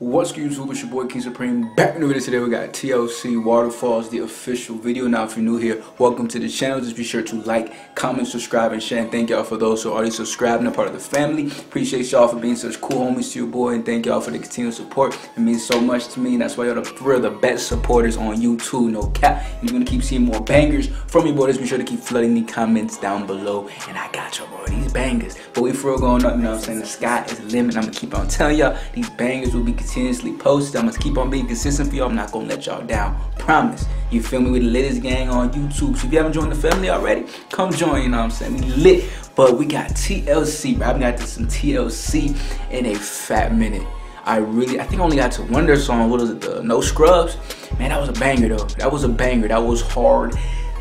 What's good, YouTube? It's your boy KingSupreme back in the video. Today we got TLC Waterfalls, the official video. Now if you're new here, welcome to the channel. Just be sure to like, comment, subscribe, and share. And thank y'all for those who are already subscribed and are part of the family. Appreciate y'all for being such cool homies to your boy, and thank y'all for the continued support. It means so much to me, and that's why y'all the best supporters on YouTube, no cap. And you're gonna keep seeing more bangers from your boy. Just be sure to keep flooding the comments down below, and I got y'all, boy, these bangers. But we for real going up, you know what I'm saying? The sky is the limit. I'm gonna keep on telling y'all these bangers will be continuously posted. I'm gonna keep on being consistent for y'all. I'm not gonna let y'all down, promise. You feel me? We the latest gang on YouTube, so if you haven't joined the family already, come join. You know what I'm saying? We lit. But we got TLC, bro. I haven't got to some TLC in a fat minute. I think I only got to one of their songs. What was it? The No Scrubs. Man, that was a banger though. That was a banger. That was hard.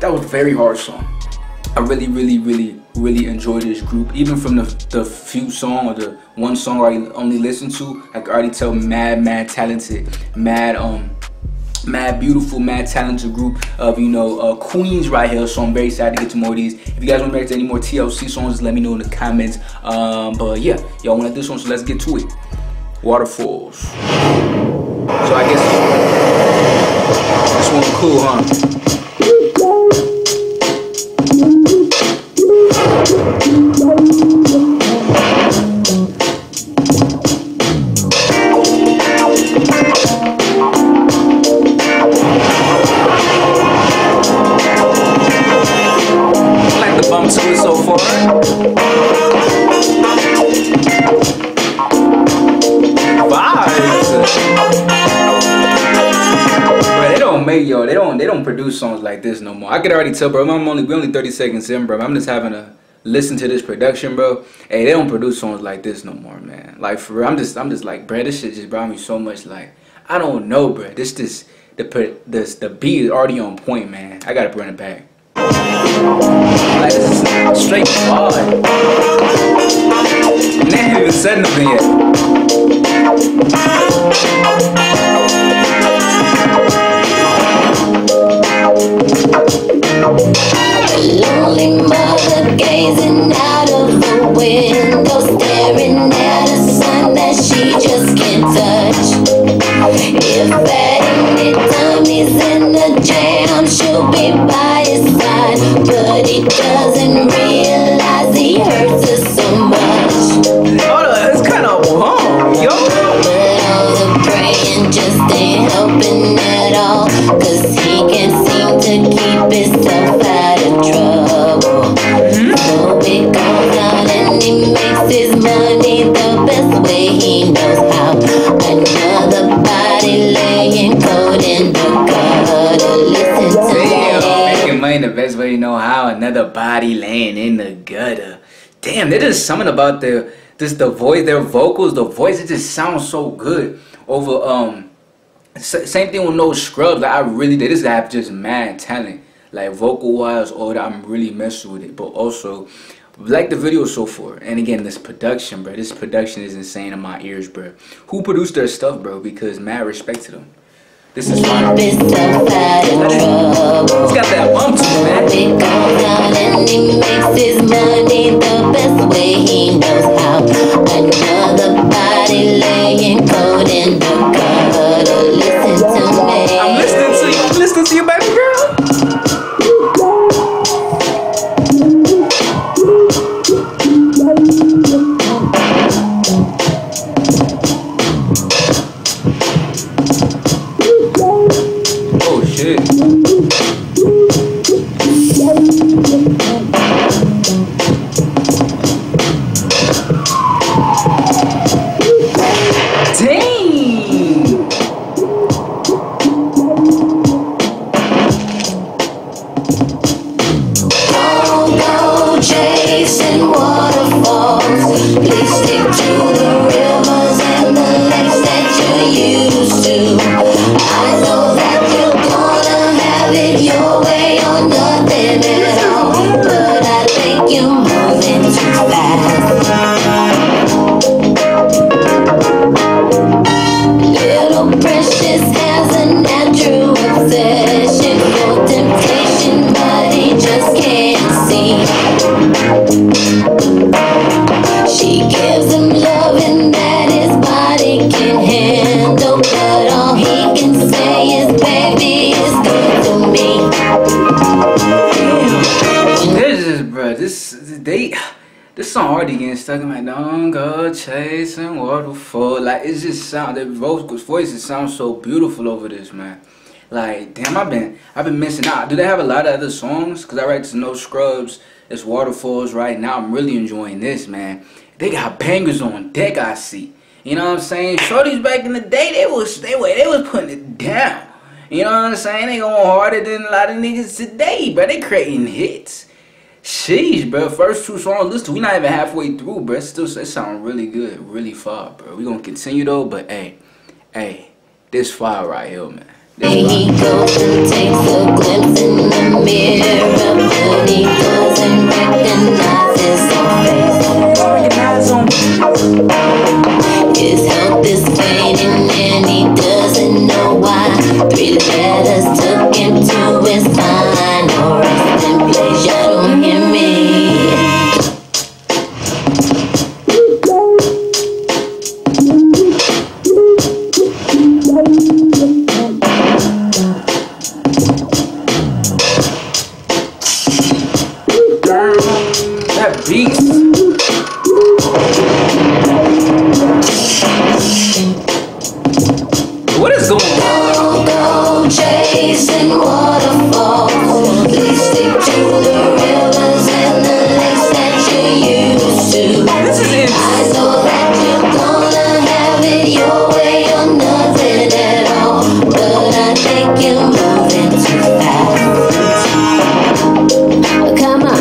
That was a very hard song. I really enjoyed this group. Even from the few song or the one song I only listened to, I can already tell mad talented, mad beautiful, mad talented group of, you know, queens right here. So I'm very excited to get to more of these. If you guys want to react to any more TLC songs, just let me know in the comments. But yeah, y'all want this one, so let's get to it. Waterfalls. So I guess this one's cool, huh? So far, vibes. Bro, they don't make they don't produce songs like this no more. I could already tell, bro. We only 30 seconds in, bro. I'm just having to listen to this production, bro. Hey, they don't produce songs like this no more, man. Like for real, I'm just like, bro, this shit just brought me so much. Like, I don't know, bro. The beat is already on point, man. I gotta bring it back. Like, this is straight hard. And they haven't even said nothing yet. Lonely mother gazing out of the window, staring at a sun that she just can't touch. If at any time he's in a jam, she'll be by his side, but he doesn't realize he hurts her so much. Hold on, that's kind of wrong, yo. But all the praying just ain't helping at all, 'cause he can't seem to keep himself out of trouble. So he goes out and he makes his money the best way he knows how. Another body laying cold in the gutter. Listen to me. Making money the best way you know how. Another body laying in the gutter. Damn, there's just something about the voice, their vocals, the voice. It just sounds so good. Over same thing with No Scrubs. Like, this guy have just mad talent. Like vocal wise, all that, I'm really messing with it. But also, like the video so far. And again, this production, bro. This production is insane in my ears, bro. Who produced their stuff, bro? Because mad respect to them. This is fire. It's got that bump to it, man. He goes out and he makes his money the best way he knows how. Another body laying cold in the gutter. Listen to me. I'm listening to you. I'm listening to you, baby girl. Oh shit. Chasing waterfalls, please stick to the rivers and the lakes that you're used to. I know that you're gonna have it your way or nothing at all, but I think you're moving too fast. Marty getting stuck in my don't go chasing waterfall. Like it just sound the voices sound so beautiful over this, man. Like damn, I've been missing out. Do they have a lot of other songs? Cause I write to No Scrubs. It's Waterfalls right now. I'm really enjoying this, man. They got bangers on deck, I see. You know what I'm saying? Shorties back in the day, they was putting it down. You know what I'm saying? They going harder than a lot of niggas today, bro. They creating hits. Sheesh, bro. First two songs, listen, we not even halfway through, bro. It sound really good, really far, bro. We gonna continue though, but hey, this fire right here, man. He goes and takes a glimpse in the mirror, but he doesn't recognize his own face. His health is fading and he doesn't know why. 3 letters took him to his final resting place. You don't hear me. That beat. What is going on? Don't go chasing waterfalls. Please stick to the rivers and the lakes that you're used to. This is it. I know that you're gonna have it your way or nothing at all, but I think you're moving too fast. Come on.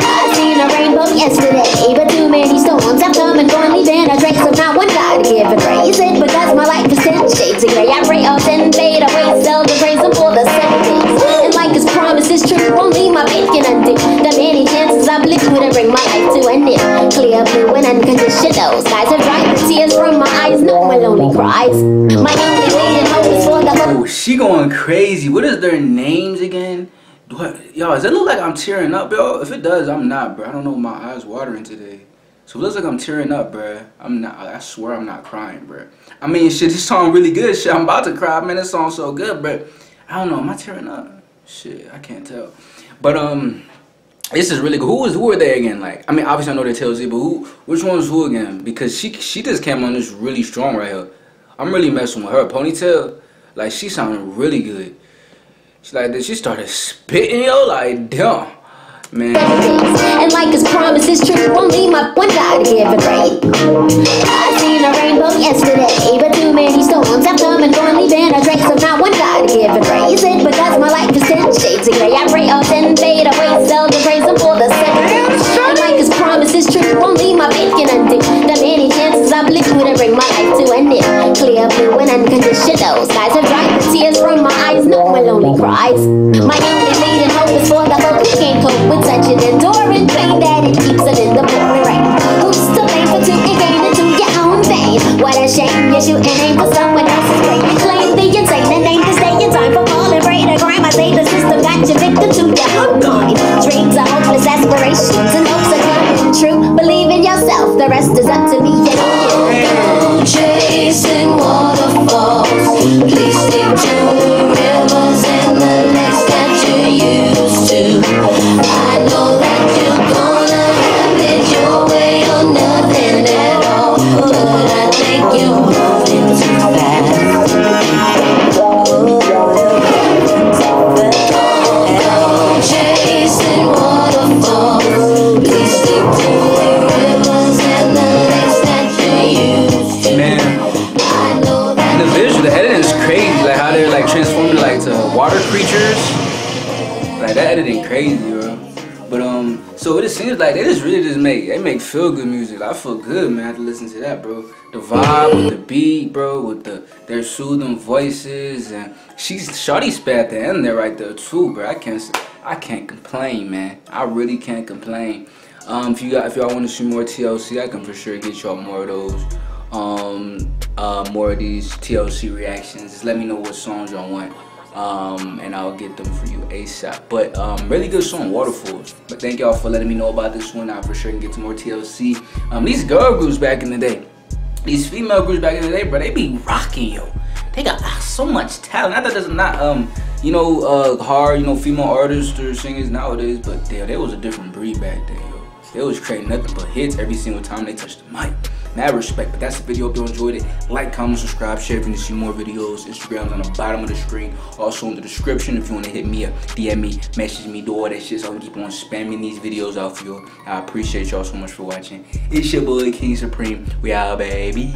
I seen a rainbow yesterday, but too many storms have come and gone, leaving a trace of not one God to give a praise. It because my life is 10 shades of gray. I pray often, fade away, seldom praise him for the 7 days. And like his promise is true, only my faith can undo the many chances I blew to bring my life to an end. Clear blue and unconditional skies have dried the tears from my eyes. No more lonely cries. My only waiting hope is for the hope. Oh, she going crazy. What is their names again? Y'all, does it look like I'm tearing up, yo? If it does, I'm not, bro. I don't know, my eyes watering today. So it looks like I'm tearing up, bro. I'm not. I swear I'm not crying, bro. I mean, shit, this song really good. Shit, I'm about to cry, man. This song's so good, but I don't know. Am I tearing up? Shit, I can't tell. But this is really good. Who are they again? Like, I mean, obviously I know they're TLC, but which one's who again? Because she just came on this really strong right here. I'm really messing with her. Ponytail, like she sounded really good. She started spitting, yo, like damn. Man. And like his promise is true, only my one God to give a praise. I seen a rainbow yesterday, but too many storms have come and gone, leaving a trace of not one God to give a praise. It because my life is 10 shades of gray. I pray often, fade away, seldom praise him for the 7 days. And like his promise is true, only my faith can undo the many chances I blew to bring my life to an end. Clear blue and unconditional skies have dried the tears from my eyes. No more lonely cries. My only leading hope is for the hope who can't cope with such an enduring pain that it keeps it in the pouring rain. Who's to blame for two and gain into your own vein? What a shame you shoot and aim for someone else's brain. Claim the insane and aim to stay in time for falling prey to crime. I say the system got you victim to your own mind. Dreams are hopeless aspirations and hopes are coming true. Believe in yourself, the rest is up to me and you. Chasing waterfalls, please stick to the rivers and the lakes that you're used to. I know that you're gonna have it your way or nothing at all, but I think you're moving too fast. Go chasing waterfalls, please stick to the rivers and the lakes that you're used to. Man, I know that the visual, the editing is crazy. Like how they're like transforming like to water creatures. Like that editing crazy, bro. But so it seems like they make feel good music. Like, I feel good, man. I have to listen to that, bro. The vibe with the beat, bro, with their soothing voices, and Shawty spat at the end there right there too, bro. I can't complain, man. I really can't complain. If y'all want to see more TLC, I can for sure get y'all more of those. More of these TLC reactions. Just let me know what songs y'all want. And I'll get them for you ASAP. But really good song, Waterfalls. But thank y'all for letting me know about this one. I for sure can get some more TLC. These girl groups back in the day, these female groups back in the day, bro, they be rocking, yo. They got so much talent. I thought there's not hard, female artists or singers nowadays, but damn, there was a different breed back then, yo. They was creating nothing but hits every single time they touched the mic. Mad respect, but that's the video. Hope you enjoyed it. Like, comment, subscribe, share if you want to see more videos. Instagram's on the bottom of the screen. Also in the description if you want to hit me up, DM me, message me, do all that shit so I can keep on spamming these videos out for you. I appreciate y'all so much for watching. It's your boy King Supreme. We out, baby.